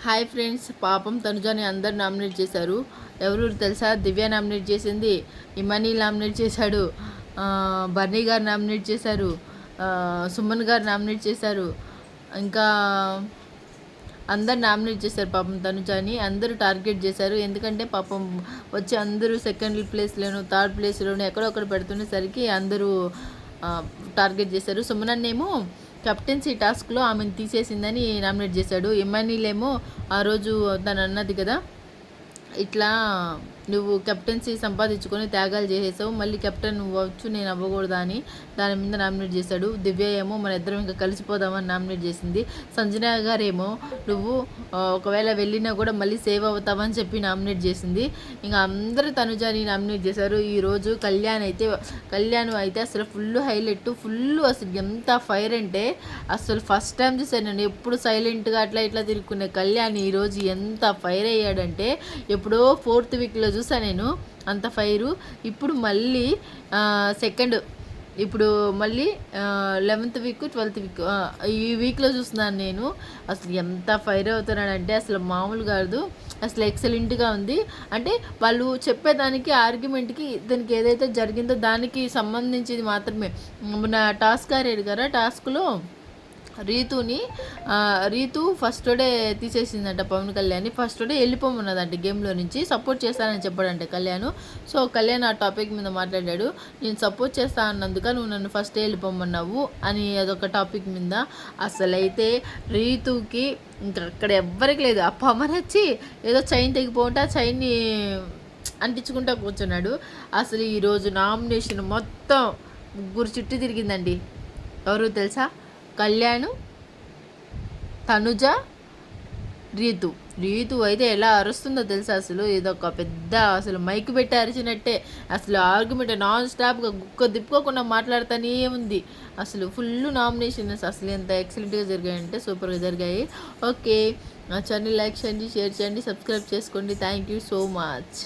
Hi friends, పాపం తనుజాని అందరు nominate చేశారు. ఎవరు తెలుసా? దివ్య నామినేట్ చేసింది, ఇమానీ నామినేట్ చేశాడు, బర్నీ గారు నామినేట్ చేశారు, సుమన్ గారు నామినేట్ చేశారు, ఇంకా అందరు నామినేట్ చేశారు. పాపం తనుజాని అందరూ టార్గెట్ చేశారు. ఎందుకంటే పాపం వచ్చి అందరూ సెకండ్ ప్లేస్లోను థర్డ్ ప్లేస్లోను ఎక్కడొక్కడ పెడుతునేసరికి అందరూ టార్గెట్ చేశారు. సుమనన్నేమో కెప్టెన్సీ టాస్క్లో ఆమెను తీసేసిందని నామినేట్ చేశాడు. ఇమానీలేమో ఆ రోజు తను అన్నది కదా, ఇట్లా నువ్వు కెప్టెన్సీ సంపాదించుకొని త్యాగాలు చేసేసావు, మళ్ళీ కెప్టెన్ నువ్వు అవ్వచ్చు నేను అవ్వకూడదా అని దాని మీద నామినేట్ చేశాడు. దివ్య ఏమో మన ఇద్దరం ఇంకా కలిసిపోదామని నామినేట్ చేసింది. సంజన గారేమో నువ్వు ఒకవేళ వెళ్ళినా కూడా మళ్ళీ సేవ్ అవుతావని చెప్పి నామినేట్ చేసింది. ఇంకా అందరూ తనుజాని నామినేట్ చేశారు. ఈరోజు కళ్యాణ్ అయితే అసలు ఫుల్ హైలైట్, ఫుల్ అసలు ఎంత ఫైర్ అంటే అసలు ఫస్ట్ టైం చూసాను నేను. ఎప్పుడు సైలెంట్గా అట్లా ఇట్లా తిరుగుకునే కళ్యాణ్ ఈరోజు ఎంత ఫైర్ అయ్యాడంటే, ఎప్పుడో 4th వీక్లో చూసా నేను అంత ఫైరు. ఇప్పుడు మళ్ళీ సెకండ్, ఇప్పుడు మళ్ళీ 11th వీక్ 12th వీక్ ఈ వీక్లో చూస్తున్నాను నేను. అసలు ఎంత ఫైర్ అవుతున్నాడంటే అసలు మామూలు కాదు, అసలు ఎక్సలెంట్గా ఉంది. అంటే వాళ్ళు చెప్పేదానికి ఆర్గ్యుమెంట్కి దానికి ఏదైతే జరిగిందో దానికి సంబంధించింది మాత్రమే. మన టాస్క్ ఆడారు కదా, టాస్క్లో రీతు ఫస్ట్ డే తీసేసిందంట పవన్ కళ్యాణ్. ఫస్ట్ డే వెళ్ళిపోమన్నదంట గేమ్లో నుంచి. సపోర్ట్ చేస్తానని చెప్పాడంట కళ్యాణ్. సో కళ్యాణ్ ఆ టాపిక్ మీద మాట్లాడాడు. నేను సపోర్ట్ చేస్తా అన్నందుక నువ్వు నన్ను ఫస్ట్ డే వెళ్ళిపోమన్నావు అని అదొక టాపిక్ మీద. అసలైతే రీతుకి ఇంకా అక్కడ ఎవ్వరికి లేదు. ఆ పవన్ వచ్చి ఏదో చైన్ తెగిపోంటే ఆ చైన్ని అంటించుకుంటా కూర్చున్నాడు. అసలు ఈరోజు నామినేషన్ మొత్తం ముగ్గురు చుట్టూ తిరిగిందండి. ఎవరు తెలుసా? కళ్యాణ్, తనుజ, రీతు అయితే ఎలా అరుస్తుందో తెలుసా? అసలు ఇదొక పెద్ద అసలు మైక్ పెట్టి అరిచినట్టే. అసలు ఆర్గ్యుమెంట్ నాన్ స్టాప్గా గుక్క దిప్పుకోకుండా మాట్లాడుతూనే ఉంది. అసలు ఫుల్ నామినేషన్స్ అసలు ఎంత ఎక్సలెంట్గా జరిగాయంటే సూపర్గా జరిగాయి. ఓకే, నా ఛానల్ లైక్ చేయండి, షేర్ చేయండి, సబ్స్క్రైబ్ చేసుకోండి. Thank you so much.